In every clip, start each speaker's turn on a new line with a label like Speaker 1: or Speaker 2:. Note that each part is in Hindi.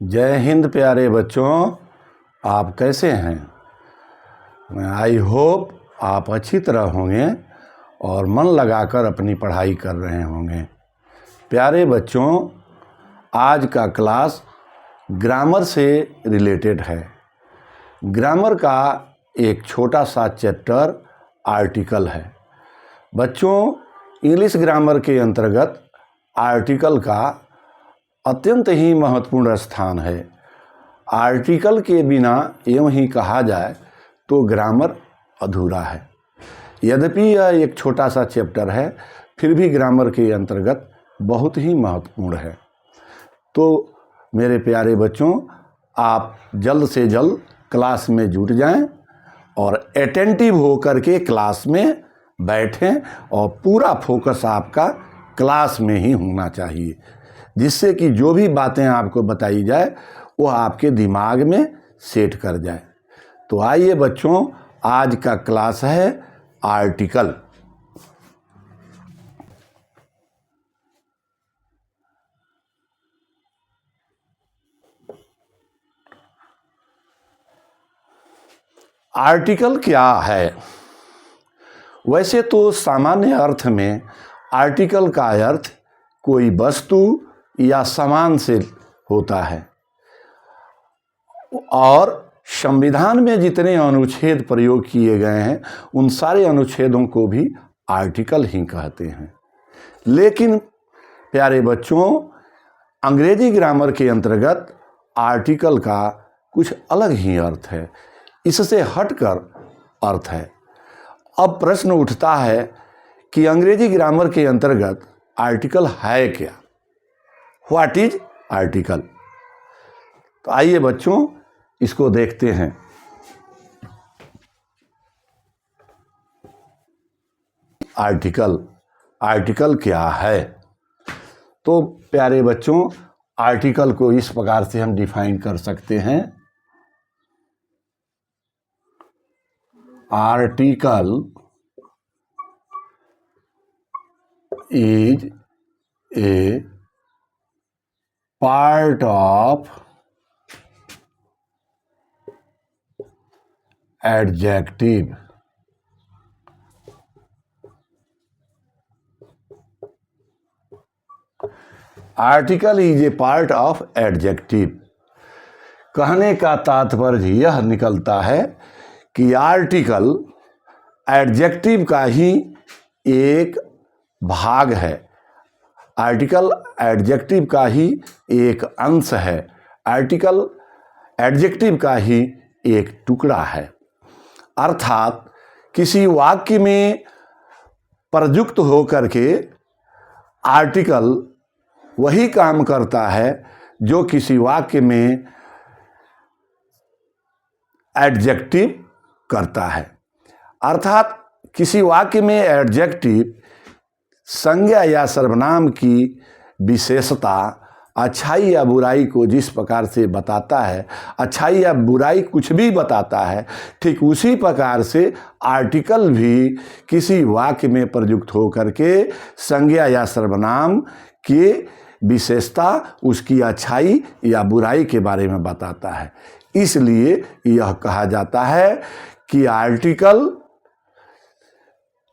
Speaker 1: जय हिंद प्यारे बच्चों, आप कैसे हैं। आई होप आप अच्छी तरह होंगे और मन लगाकर अपनी पढ़ाई कर रहे होंगे। प्यारे बच्चों, आज का क्लास ग्रामर से रिलेटेड है। ग्रामर का एक छोटा सा चैप्टर आर्टिकल है। बच्चों, इंग्लिश ग्रामर के अंतर्गत आर्टिकल का अत्यंत ही महत्वपूर्ण स्थान है। आर्टिकल के बिना यूँ ही कहा जाए तो ग्रामर अधूरा है। यद्यपि यह एक छोटा सा चैप्टर है, फिर भी ग्रामर के अंतर्गत बहुत ही महत्वपूर्ण है। तो मेरे प्यारे बच्चों, आप जल्द से जल्द क्लास में जुट जाएं और अटेंटिव होकर के क्लास में बैठें और पूरा फोकस आपका क्लास में ही होना चाहिए, जिससे कि जो भी बातें आपको बताई जाए वो आपके दिमाग में सेट कर जाए। तो आइए बच्चों, आज का क्लास है आर्टिकल। आर्टिकल क्या है? वैसे तो सामान्य अर्थ में आर्टिकल का अर्थ कोई वस्तु या सामान से होता है, और संविधान में जितने अनुच्छेद प्रयोग किए गए हैं उन सारे अनुच्छेदों को भी आर्टिकल ही कहते हैं। लेकिन प्यारे बच्चों, अंग्रेजी ग्रामर के अंतर्गत आर्टिकल का कुछ अलग ही अर्थ है, इससे हटकर अर्थ है। अब प्रश्न उठता है कि अंग्रेजी ग्रामर के अंतर्गत आर्टिकल है क्या? What is article? तो आइए बच्चों, इसको देखते हैं। आर्टिकल क्या है? तो प्यारे बच्चों, आर्टिकल को इस प्रकार से हम डिफाइन कर सकते हैं। Article is a part of adjective. Article is a part of adjective. कहने का तात्पर्य यह निकलता है कि आर्टिकल एडजेक्टिव का ही एक भाग है, आर्टिकल एडजेक्टिव का ही एक अंश है, आर्टिकल एडजेक्टिव का ही एक टुकड़ा है। अर्थात किसी वाक्य में प्रयुक्त होकर के आर्टिकल वही काम करता है जो किसी वाक्य में एडजेक्टिव करता है। अर्थात किसी वाक्य में एडजेक्टिव संज्ञा या सर्वनाम की विशेषता, अच्छाई या बुराई को जिस प्रकार से बताता है, अच्छाई या बुराई कुछ भी बताता है, ठीक उसी प्रकार से आर्टिकल भी किसी वाक्य में प्रयुक्त होकर के संज्ञा या सर्वनाम के विशेषता, उसकी अच्छाई या बुराई के बारे में बताता है। इसलिए यह कहा जाता है कि article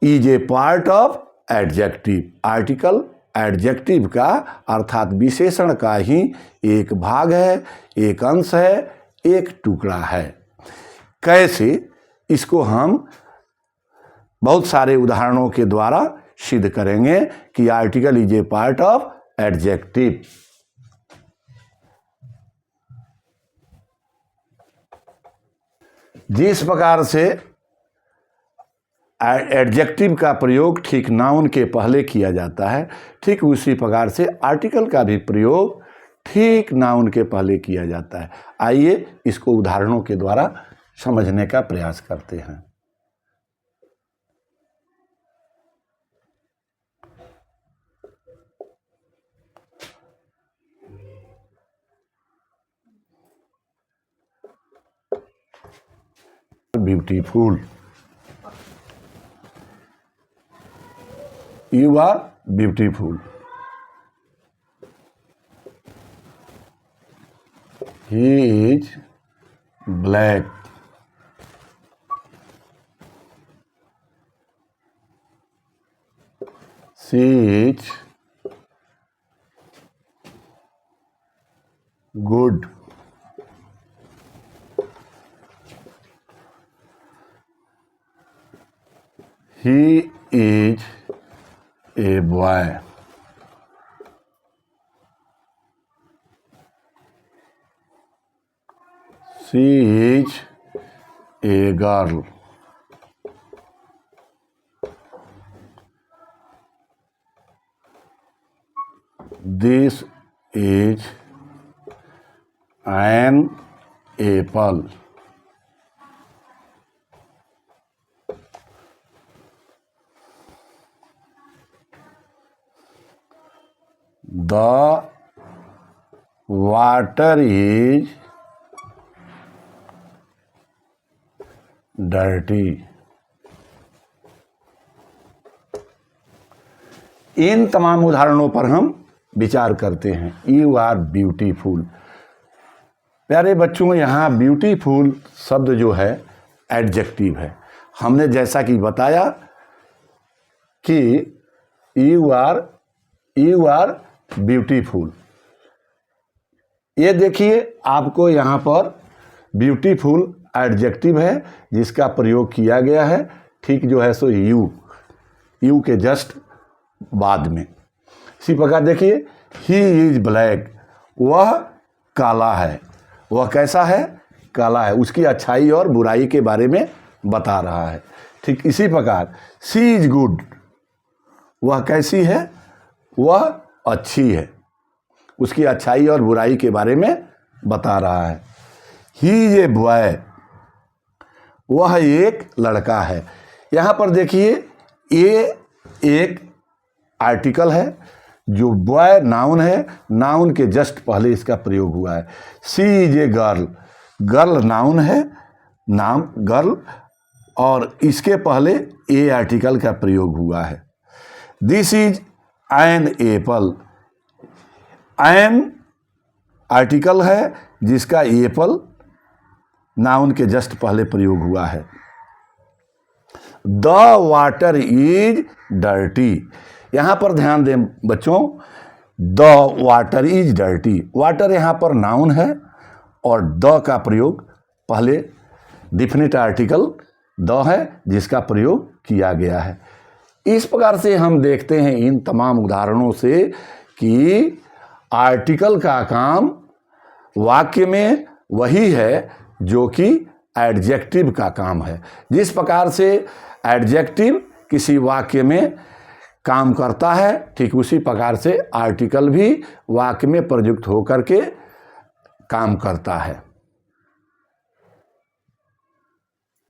Speaker 1: is a part of adjective. Article adjective का अर्थात विशेषण का ही एक भाग है, एक अंश है, एक टुकड़ा है। कैसे? इसको हम बहुत सारे उदाहरणों के द्वारा सिद्ध करेंगे कि article is a part of adjective. जिस प्रकार से एडजेक्टिव का प्रयोग ठीक नाउन के पहले किया जाता है, ठीक उसी प्रकार से आर्टिकल का भी प्रयोग ठीक नाउन के पहले किया जाता है। आइए इसको उदाहरणों के द्वारा समझने का प्रयास करते हैं। Beautiful, you are beautiful. He is black. She is good. He is a boy. She is a girl. This is an apple. The water is dirty. इन तमाम उदाहरणों पर हम विचार करते हैं। You are beautiful. प्यारे बच्चों, यहाँ ब्यूटीफुल शब्द जो है एडजेक्टिव है। हमने जैसा कि बताया कि यू आर ब्यूटीफुल। ये देखिए, आपको यहाँ पर ब्यूटीफुल एडजेक्टिव है जिसका प्रयोग किया गया है, ठीक जो है सो यू के जस्ट बाद में। इसी प्रकार देखिए, ही इज ब्लैक, वह काला है। वह कैसा है? काला है। उसकी अच्छाई और बुराई के बारे में बता रहा है। ठीक इसी प्रकार शी इज गुड, वह कैसी है? वह अच्छी है। उसकी अच्छाई और बुराई के बारे में बता रहा है। ही इज ए बॉय, वह एक लड़का है। यहाँ पर देखिए, ये एक आर्टिकल है, जो बॉय नाउन है, नाउन के जस्ट पहले इसका प्रयोग हुआ है। She is a girl, girl noun है, नाम गर्ल, और इसके पहले ए आर्टिकल का प्रयोग हुआ है। This is an apple, an article है जिसका एप्पल नाउन के जस्ट पहले प्रयोग हुआ है। द वाटर इज डर्टी, यहाँ पर ध्यान दें बच्चों, the water is dirty, water यहाँ पर नाउन है और द का प्रयोग पहले डिफिनिट आर्टिकल द है जिसका प्रयोग किया गया है। इस प्रकार से हम देखते हैं इन तमाम उदाहरणों से कि आर्टिकल का काम वाक्य में वही है जो कि एडजेक्टिव का काम है। जिस प्रकार से एडजेक्टिव किसी वाक्य में काम करता है, ठीक उसी प्रकार से आर्टिकल भी वाक्य में प्रयुक्त होकर के काम करता है।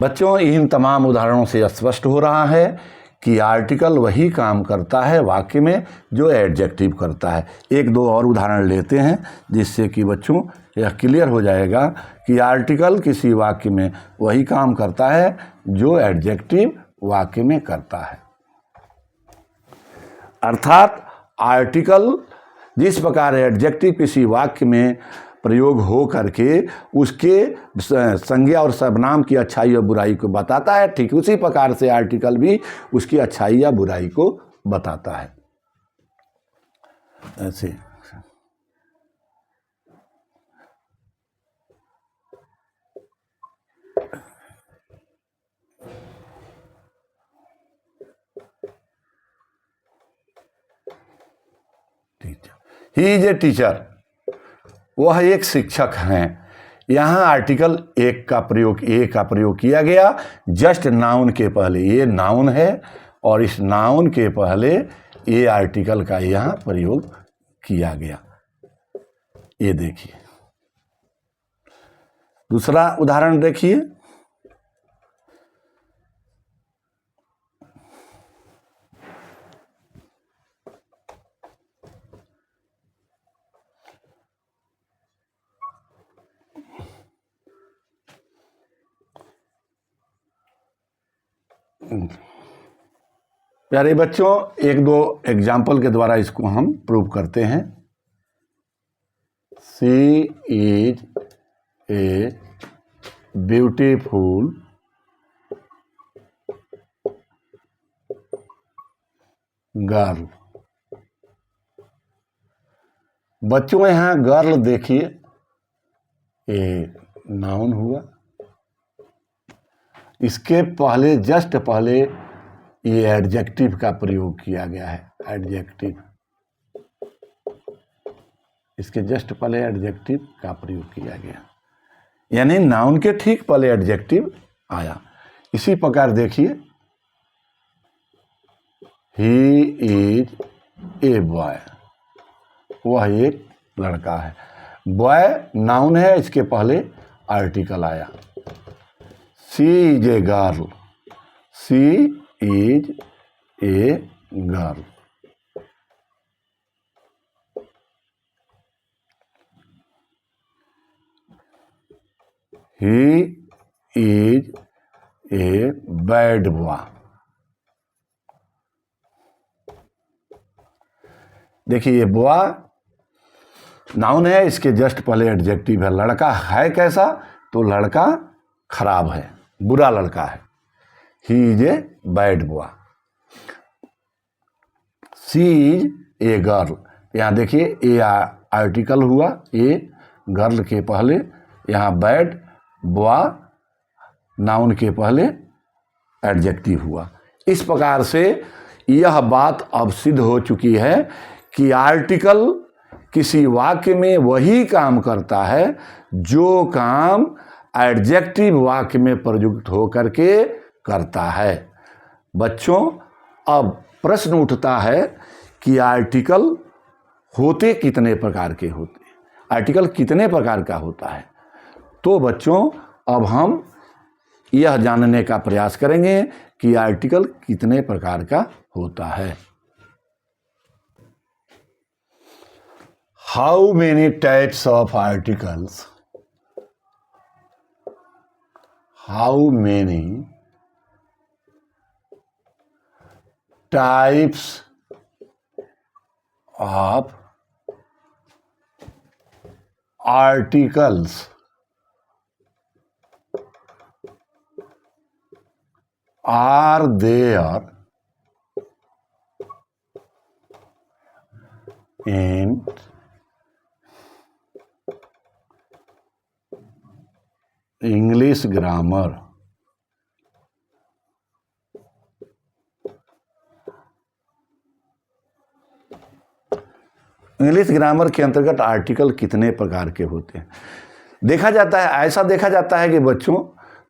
Speaker 1: बच्चों, इन तमाम उदाहरणों से स्पष्ट हो रहा है कि आर्टिकल वही काम करता है वाक्य में जो एडजेक्टिव करता है। एक दो और उदाहरण लेते हैं जिससे कि बच्चों यह क्लियर हो जाएगा कि आर्टिकल किसी वाक्य में वही काम करता है जो एडजेक्टिव वाक्य में करता है। अर्थात आर्टिकल जिस प्रकार एडजेक्टिव किसी वाक्य में प्रयोग हो करके उसके संज्ञा और सर्वनाम की अच्छाई और बुराई को बताता है, ठीक उसी प्रकार से आर्टिकल भी उसकी अच्छाई या बुराई को बताता है। ऐसे ही इज ए टीचर, वह एक शिक्षक हैं। यहाँ आर्टिकल एक का प्रयोग किया गया जस्ट नाउन के पहले। ये नाउन है और इस नाउन के पहले ये आर्टिकल का यहाँ प्रयोग किया गया। ये देखिए, दूसरा उदाहरण देखिए। प्यारे बच्चों, एक दो एग्जाम्पल के द्वारा इसको हम प्रूव करते हैं। She is a beautiful girl. बच्चों यहां गर्ल देखिए, ये नाउन हुआ, इसके पहले जस्ट पहले ये एडजेक्टिव का प्रयोग किया गया है, एडजेक्टिव, इसके जस्ट पहले एडजेक्टिव का प्रयोग किया गया, यानी नाउन के ठीक पहले एडजेक्टिव आया। इसी प्रकार देखिए, ही इज ए बॉय, वह एक लड़का है। बॉय नाउन है, इसके पहले आर्टिकल आया। She is a girl, she is a girl. He is a bad boy. देखिए, ये बॉय नाउन है, इसके जस्ट पहले एडजेक्टिव है। लड़का है कैसा, तो लड़का खराब है, बुरा लड़का है। He is a bad boy. She is a girl, यहाँ देखिए ए आर्टिकल हुआ, ए गर्ल के पहले, यहाँ बैड बॉय नाउन के पहले एडजेक्टिव हुआ। इस प्रकार से यह बात अब सिद्ध हो चुकी है कि आर्टिकल किसी वाक्य में वही काम करता है जो काम एडजेक्टिव वाक्य में प्रयुक्त होकर के करता है। बच्चों, अब प्रश्न उठता है कि आर्टिकल होते कितने प्रकार के होते हैं, आर्टिकल कितने प्रकार का होता है। तो बच्चों, अब हम यह जानने का प्रयास करेंगे कि आर्टिकल कितने प्रकार का होता है। How many types of articles, how many types of articles are there in English grammar? English grammar के अंतर्गत आर्टिकल कितने प्रकार के होते हैं देखा जाता है। ऐसा देखा जाता है कि बच्चों,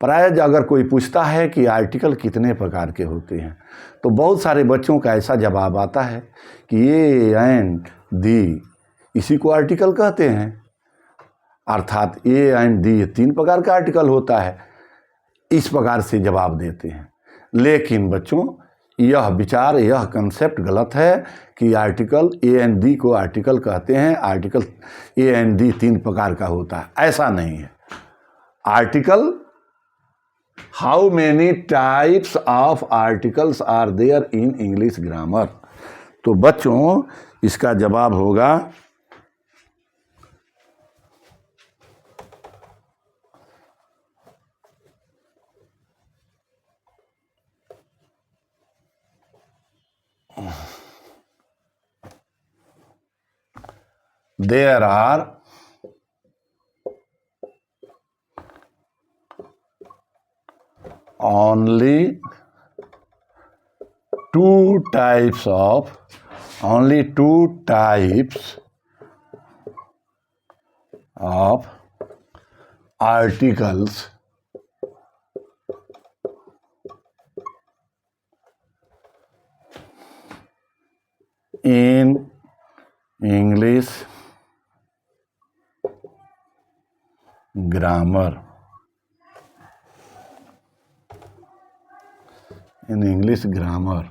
Speaker 1: प्रायः अगर कोई पूछता है कि आर्टिकल कितने प्रकार के होते हैं, तो बहुत सारे बच्चों का ऐसा जवाब आता है कि ये एंड दी, इसी को आर्टिकल कहते हैं। अर्थात ए एंड दी, ये 3 प्रकार का आर्टिकल होता है, इस प्रकार से जवाब देते हैं। लेकिन बच्चों, यह विचार, यह कंसेप्ट गलत है कि आर्टिकल ए एंड दी को आर्टिकल कहते हैं, आर्टिकल ए एंड दी 3 प्रकार का होता है, ऐसा नहीं है। Article, how many types of articles are there in English grammar? तो बच्चों, इसका जवाब होगा there are only two types of articles in English grammar. In English grammar,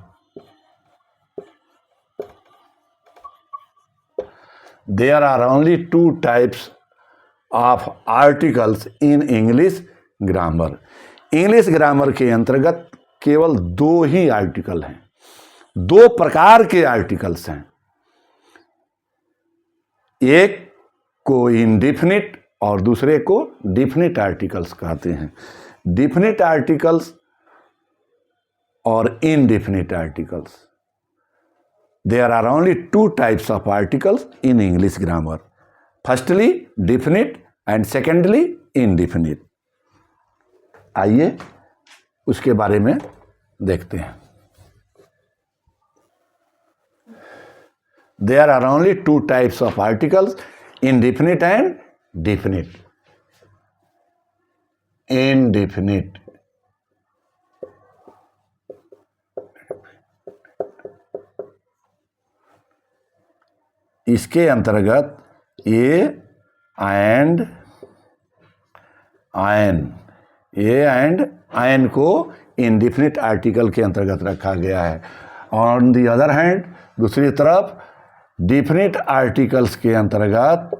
Speaker 1: there are only 2 types of articles in English grammar. English grammar के अंतर्गत केवल 2 ही आर्टिकल हैं, 2 प्रकार के आर्टिकल्स हैं। एक को इंडिफिनिट और दूसरे को डिफिनिट आर्टिकल्स कहते हैं। डिफिनिट आर्टिकल्स और indefinite articles, there are only two types of articles in English grammar. Firstly, definite and secondly, indefinite. आइए उसके बारे में देखते हैं। There are only two types of articles, indefinite and definite. Indefinite. इसके अंतर्गत ए एंड आयन को इंडिफिनिट आर्टिकल के अंतर्गत रखा गया है। ऑन दी अदर हैंड, दूसरी तरफ डिफिनिट आर्टिकल्स के अंतर्गत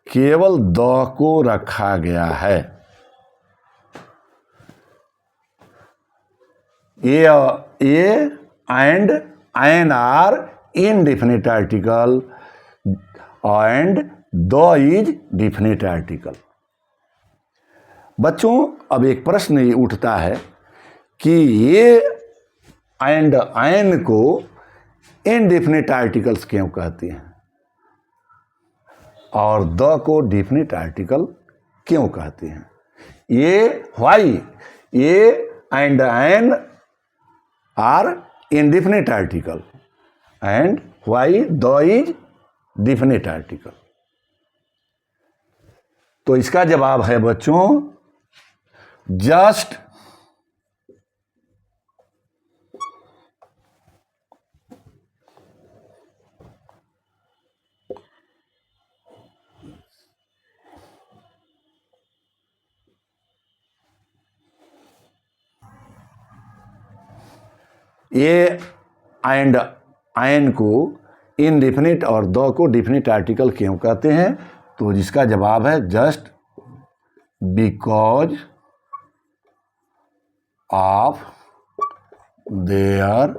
Speaker 1: केवल द को रखा गया है। ए and an are indefinite article and the is definite article। बच्चों, अब एक प्रश्न ये उठता है कि ये and an को indefinite articles क्यों कहते हैं और the को definite article क्यों कहते हैं? ये why ये and an are indefinite article and why the is definite article? तो इसका जवाब है बच्चों, जस्ट ए एंड आयन को इनडिफिनिट और द को डिफिनिट आर्टिकल क्यों कहते हैं? तो जिसका जवाब है just because of their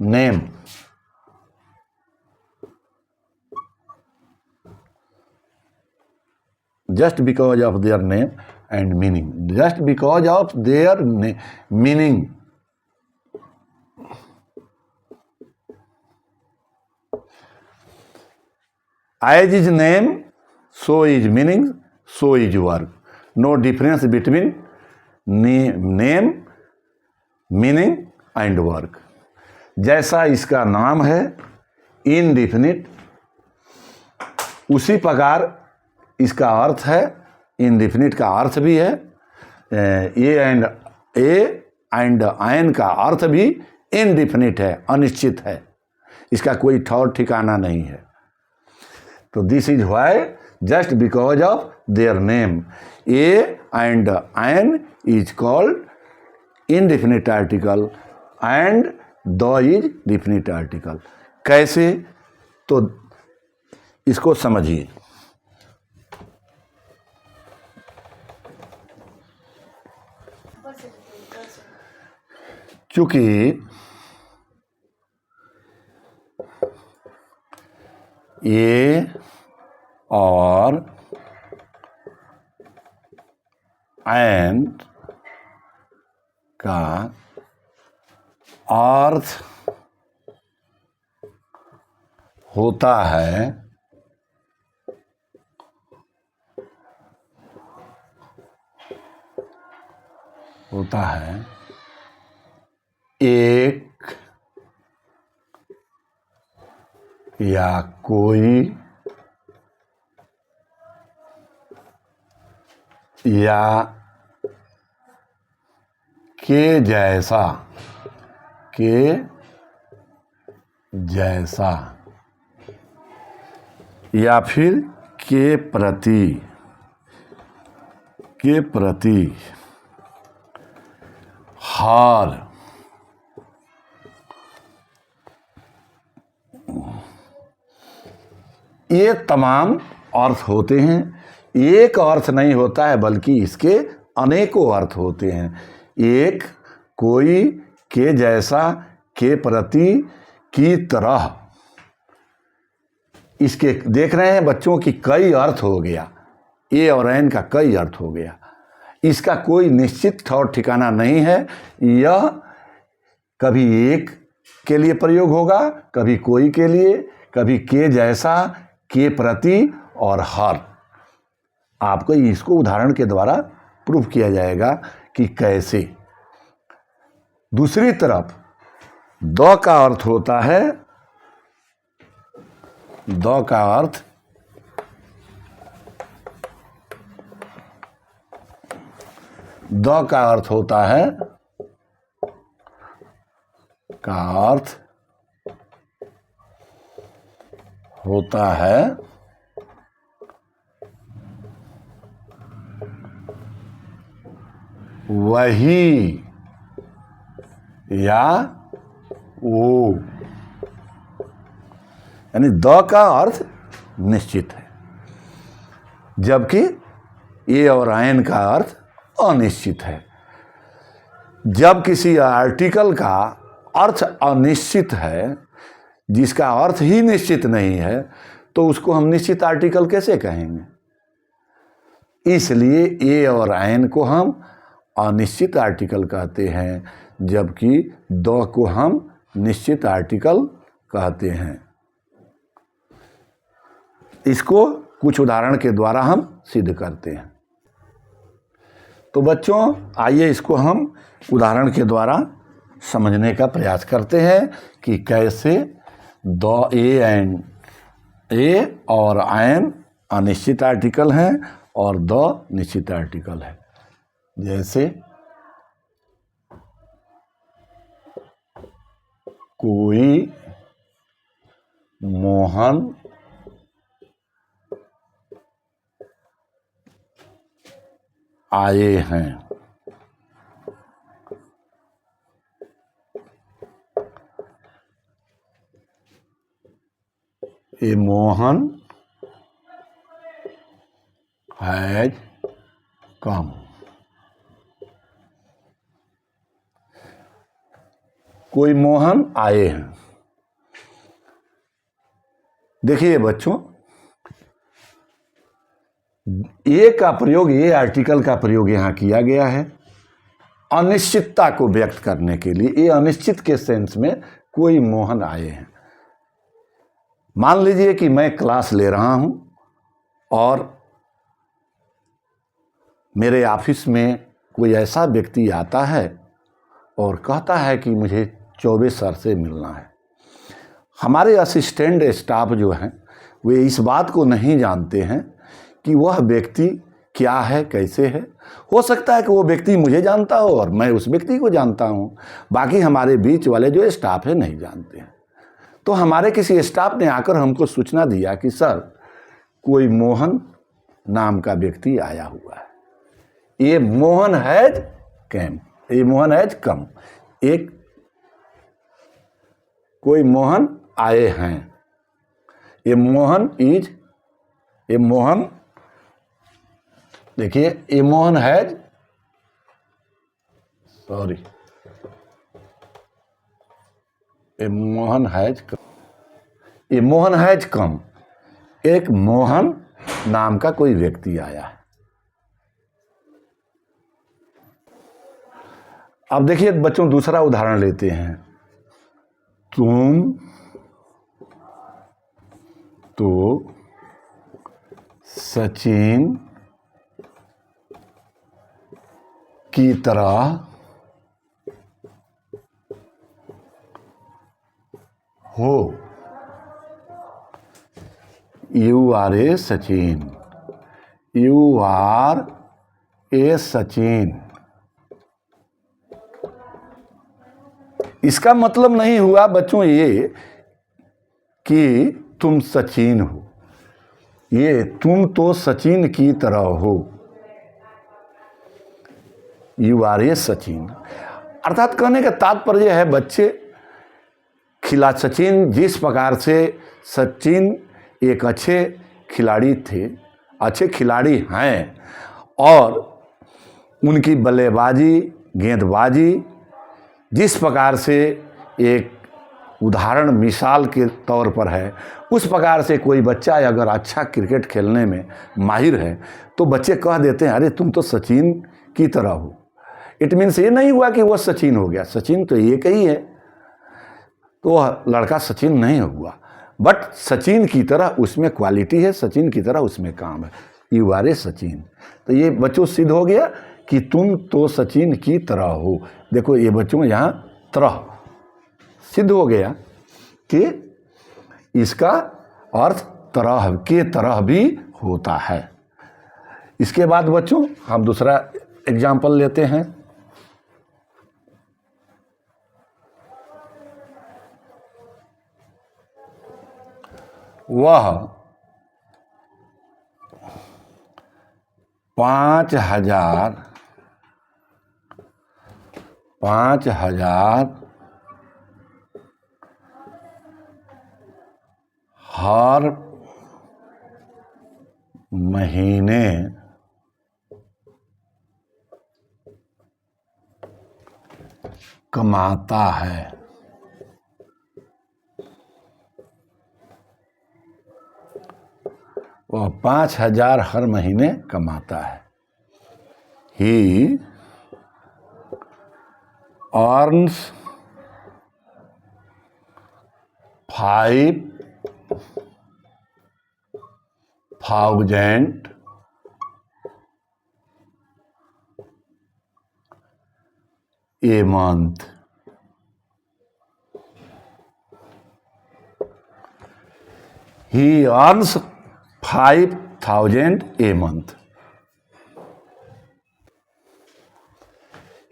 Speaker 1: name. just because of their name and meaning. Just because of their meaning. As is name, so is meaning, so is work. No difference between name, meaning and work. जैसा इसका नाम है इनडिफिनिट, उसी प्रकार इसका अर्थ है इनडिफिनिट का अर्थ भी है। ए एंड आयन का अर्थ भी इनडिफिनिट है, अनिश्चित है, इसका कोई ठौर ठिकाना नहीं है। तो this is why just because of their name A and ion is called indefinite article and the is definite article. कैसे? तो इसको समझिए। क्योंकि ए और एन का अर्थ होता है एक या कोई या के जैसा या फिर के प्रति हार ये तमाम अर्थ होते हैं। एक अर्थ नहीं होता है बल्कि इसके अनेकों अर्थ होते हैं। एक, कोई, के जैसा, के प्रति, की तरह। इसके देख रहे हैं बच्चों की कई अर्थ हो गया, ए और एन का कई अर्थ हो गया। इसका कोई निश्चित ठौर ठिकाना नहीं है। यह कभी एक के लिए प्रयोग होगा, कभी कोई के लिए, कभी के जैसा, के प्रति और हर। आपको इसको उदाहरण के द्वारा प्रूफ किया जाएगा कि कैसे। दूसरी तरफ द का अर्थ होता है, द का अर्थ द का अर्थ होता है, का अर्थ होता है वही या वो, यानी द का अर्थ निश्चित है, जबकि ए और एन का अर्थ अनिश्चित है। जब किसी आर्टिकल का अर्थ अनिश्चित है, जिसका अर्थ ही निश्चित नहीं है, तो उसको हम निश्चित आर्टिकल कैसे कहेंगे? इसलिए ए और एन को हम अनिश्चित आर्टिकल कहते हैं, जबकि द को हम निश्चित आर्टिकल कहते हैं। इसको कुछ उदाहरण के द्वारा हम सिद्ध करते हैं। तो बच्चों आइए इसको हम उदाहरण के द्वारा समझने का प्रयास करते हैं कि कैसे द, ए और एन अनिश्चित आर्टिकल हैं और द निश्चित आर्टिकल है। जैसे कोई मोहन आए हैं, ए मोहन हैज कम। कोई मोहन आए हैं। देखिए बच्चों, ए का प्रयोग, ए आर्टिकल का प्रयोग यहां किया गया है अनिश्चितता को व्यक्त करने के लिए। ये अनिश्चित के सेंस में कोई मोहन आए हैं। मान लीजिए कि मैं क्लास ले रहा हूं और मेरे ऑफिस में कोई ऐसा व्यक्ति आता है और कहता है कि मुझे चौबे सर से मिलना है। हमारे असिस्टेंट स्टाफ जो हैं वे इस बात को नहीं जानते हैं कि वह व्यक्ति क्या है, कैसे है। हो सकता है कि वो व्यक्ति मुझे जानता हो और मैं उस व्यक्ति को जानता हूँ, बाकी हमारे बीच वाले जो स्टाफ है नहीं जानते हैं। तो हमारे किसी स्टाफ ने आकर हमको सूचना दिया कि सर कोई मोहन नाम का व्यक्ति आया हुआ है। ये मोहन हैज कम, ये मोहन हैज कम। एक कोई मोहन आए हैं, ये मोहन इज, ये मोहन, देखिए ये मोहन हैज, सॉरी, ये मोहन हैज कम, ये मोहन हैज कम। एक मोहन नाम का कोई व्यक्ति आया है। अब देखिए बच्चों दूसरा उदाहरण लेते हैं। तुम तो सचिन की तरह हो। You are a Sachin, you are a Sachin. इसका मतलब नहीं हुआ बच्चों ये कि तुम सचिन हो, ये तुम तो सचिन की तरह हो। यू आर ए सचिन, अर्थात कहने का तात्पर्य है बच्चे, सचिन जिस प्रकार से सचिन एक अच्छे खिलाड़ी थे, अच्छे खिलाड़ी हैं और उनकी बल्लेबाजी, गेंदबाजी जिस प्रकार से एक उदाहरण मिसाल के तौर पर है। उस प्रकार से कोई बच्चा अगर अच्छा क्रिकेट खेलने में माहिर है तो बच्चे कह देते हैं अरे तुम तो सचिन की तरह हो। इट मीन्स ये नहीं हुआ कि वो सचिन हो गया, सचिन तो एक ही है, तो लड़का सचिन नहीं हुआ, बट सचिन की तरह उसमें क्वालिटी है, सचिन की तरह उसमें काम है, यू आर ए सचिन। तो ये बच्चों सिद्ध हो गया कि तुम तो सचिन की तरह हो। देखो ये बच्चों यहाँ तरह सिद्ध हो गया कि इसका अर्थ तरह के तरह भी होता है। इसके बाद बच्चों हम दूसरा एग्जाम्पल लेते हैं। वह 5,000 हर महीने कमाता है। वह 5,000 हर महीने कमाता है। He earns 5,000 a month. He earns 5,000 a month.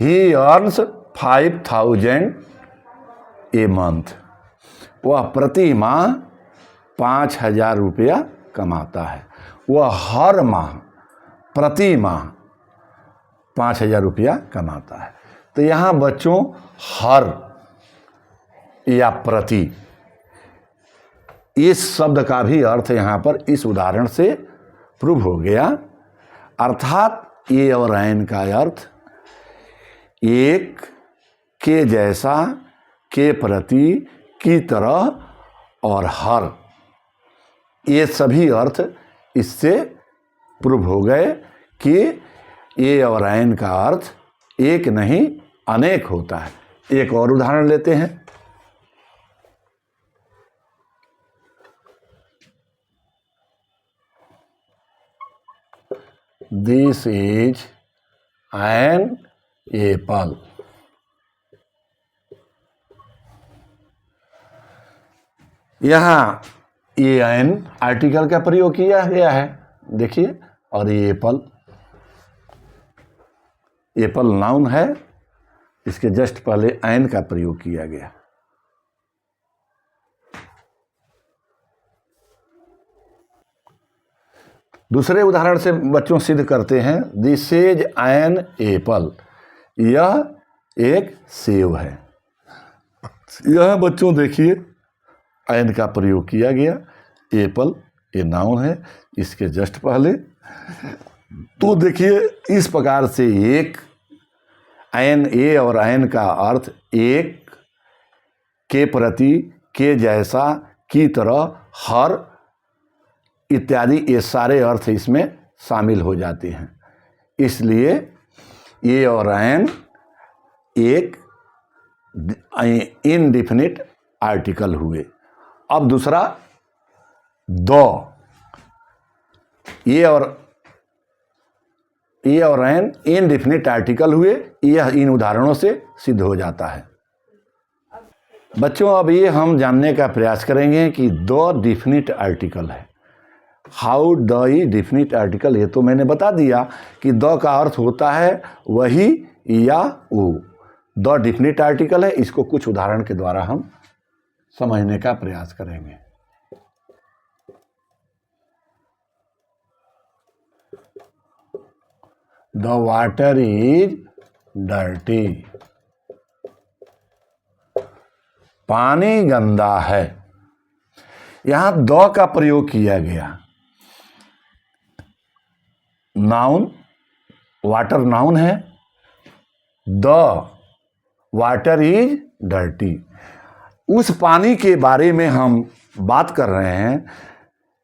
Speaker 1: He earns 5,000 a month. वह प्रति माह 5,000 रुपया कमाता है। वह हर माह प्रति माह 5,000 रुपया कमाता है। तो यहाँ बच्चों हर या प्रति इस शब्द का भी अर्थ यहाँ पर इस उदाहरण से प्रूव हो गया। अर्थात ये और ऐन का अर्थ एक, के जैसा, के प्रति, की तरह और हर, ये सभी अर्थ इससे प्रूव हो गए कि ये और ऐन का अर्थ एक नहीं अनेक होता है। एक और उदाहरण लेते हैं। This is an apple. यहाँ ये एन आर्टिकल का प्रयोग किया गया है, देखिए, और ये एप्पल, एप्पल नाउन है, इसके जस्ट पहले एन का प्रयोग किया गया। दूसरे उदाहरण से बच्चों सिद्ध करते हैं। दिस इज एन एप्पल, यह एक सेब है। यह बच्चों देखिए एन का प्रयोग किया गया, एप्पल ये नाउन है, इसके जस्ट पहले। तो देखिए इस प्रकार से एक एन, ए और एन का अर्थ एक, के प्रति, के जैसा, की तरह, हर इत्यादि, ये सारे अर्थ इसमें शामिल हो जाते हैं। इसलिए ए और एन एक इनडिफिनिट आर्टिकल हुए। अब दूसरा दो, ये और एन इनडिफिनिट आर्टिकल हुए। यह इन उदाहरणों से सिद्ध हो जाता है। बच्चों अब ये हम जानने का प्रयास करेंगे कि दो डिफिनिट आर्टिकल है। How the E definite article, ये तो मैंने बता दिया कि द का अर्थ होता है वही या वो। द डिफिनिट आर्टिकल है, इसको कुछ उदाहरण के द्वारा हम समझने का प्रयास करेंगे। द वाटर इज डर्टी, पानी गंदा है। यहां द का प्रयोग किया गया। नाउन, वाटर नाउन है, द वाटर इज डर्टी। उस पानी के बारे में हम बात कर रहे हैं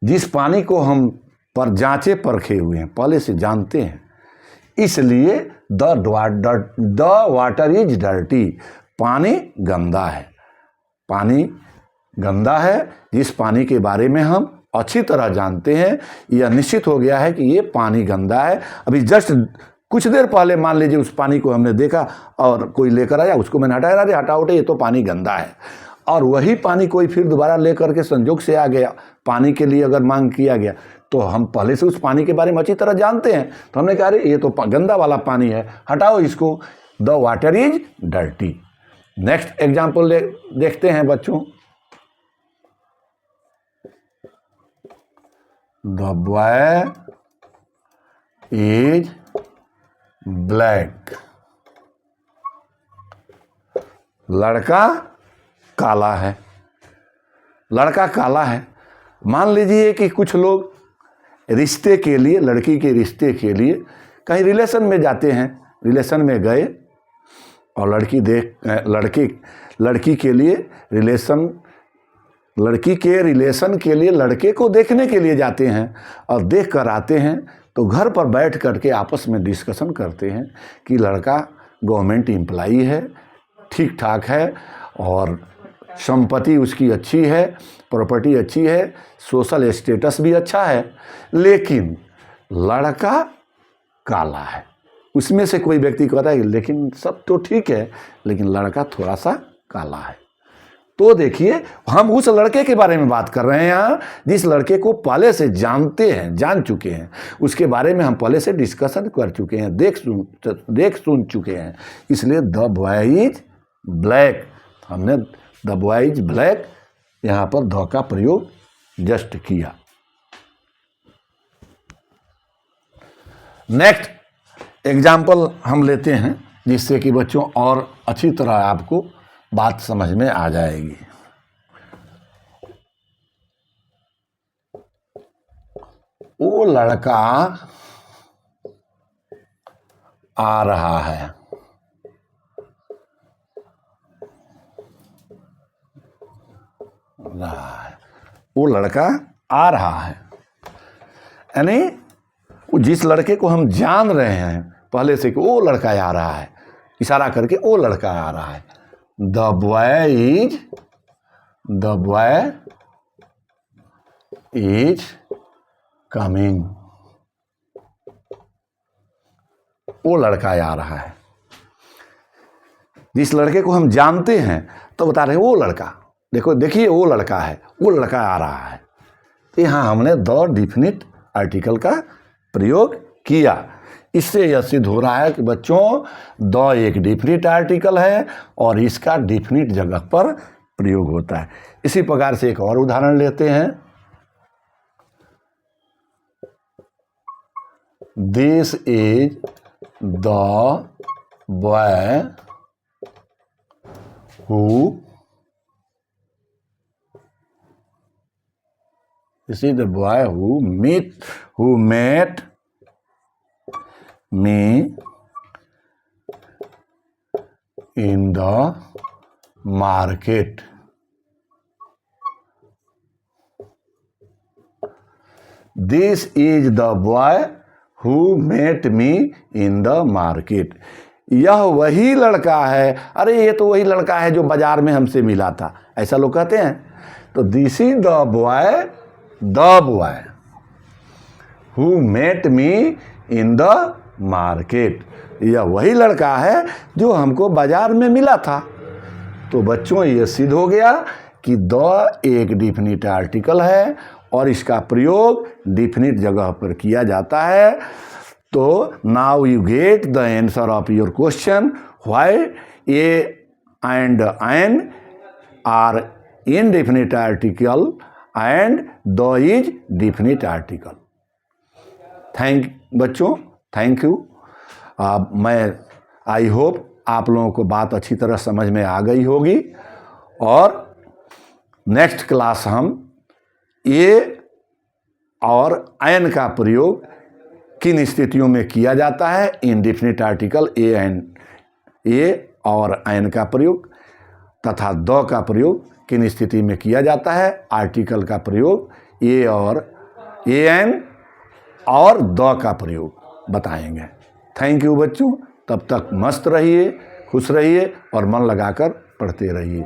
Speaker 1: जिस पानी को हम पर जांचे परखे हुए हैं, पहले से जानते हैं। इसलिए द वाटर इज डर्टी, पानी गंदा है। पानी गंदा है जिस पानी के बारे में हम अच्छी तरह जानते हैं। यह निश्चित हो गया है कि ये पानी गंदा है। अभी जस्ट कुछ देर पहले मान लीजिए उस पानी को हमने देखा और कोई लेकर आया, उसको मैंने हटाया, अरे हटाओ ये तो पानी गंदा है। और वही पानी कोई फिर दोबारा लेकर के संजोग से आ गया, पानी के लिए अगर मांग किया गया, तो हम पहले से उस पानी के बारे में अच्छी तरह जानते हैं, तो हमने कहा अरे ये तो गंदा वाला पानी है, हटाओ इसको। The water is dirty. Next example देखते हैं बच्चों। द बॉय इज ब्लैक, लड़का काला है। लड़का काला है। मान लीजिए कि कुछ लोग रिश्ते के लिए, लड़की के रिश्ते के लिए कहीं रिलेशन में जाते हैं, रिलेशन में गए और लड़की के लिए लड़की के रिलेशन के लिए लड़के को देखने के लिए जाते हैं और देख कर आते हैं, तो घर पर बैठ करके आपस में डिस्कशन करते हैं कि लड़का गवर्नमेंट एम्प्लॉई है, ठीक ठाक है और संपत्ति उसकी अच्छी है, प्रॉपर्टी अच्छी है, सोशल स्टेटस भी अच्छा है, लेकिन लड़का काला है। उसमें से कोई व्यक्ति कहता है लेकिन सब तो ठीक है, लेकिन लड़का थोड़ा सा काला है। तो देखिए, हम उस लड़के के बारे में बात कर रहे हैं यहाँ, जिस लड़के को पहले से जानते हैं, जान चुके हैं, उसके बारे में हम पहले से डिस्कशन कर चुके हैं, देख सुन चुके हैं। इसलिए द बॉय इज ब्लैक, हमने द बॉय इज ब्लैक यहाँ पर द का प्रयोग जस्ट किया। नेक्स्ट एग्जाम्पल हम लेते हैं, जिससे कि बच्चों और अच्छी तरह आपको बात समझ में आ जाएगी। वो लड़का आ रहा है। वो लड़का आ रहा है, यानी जिस लड़के को हम जान रहे हैं पहले से कि वो लड़का आ रहा है, इशारा करके वो लड़का आ रहा है। द बॉय इज कमिंग, वो लड़का आ रहा है। जिस लड़के को हम जानते हैं तो बता रहे हैं वो लड़का, देखिए वो लड़का है, वो लड़का आ रहा है। यहाँ हमने द डिफिनिट आर्टिकल का प्रयोग किया। इससे यह सिद्ध हो रहा है कि बच्चों द एक डिफिनिट आर्टिकल है और इसका डिफिनिट जगह पर प्रयोग होता है। इसी प्रकार से एक और उदाहरण लेते हैं। This is the boy who This is the boy who met me in the market. This is the boy who met me in the market. यह वही लड़का है, अरे ये तो वही लड़का है जो बाजार में हमसे मिला था, ऐसा लोग कहते हैं। तो this is the boy who met me in the market. यह वही लड़का है जो हमको बाजार में मिला था। तो बच्चों ये सिद्ध हो गया कि द एक डिफिनिट आर्टिकल है और इसका प्रयोग डिफिनिट जगह पर किया जाता है। तो now you get the answer of your question, why a and an are indefinite article and the is definite article. बच्चों थैंक यू। मैं आई होप आप लोगों को बात अच्छी तरह समझ में आ गई होगी। और नेक्स्ट क्लास हम ए और एन का प्रयोग किन स्थितियों में किया जाता है, इनडेफिनिट आर्टिकल ए और एन का प्रयोग तथा द का प्रयोग किन स्थिति में किया जाता है, आर्टिकल का प्रयोग ए और एन और द का प्रयोग बताएंगे। थैंक यू बच्चों, तब तक मस्त रहिए, खुश रहिए और मन लगाकर पढ़ते रहिए।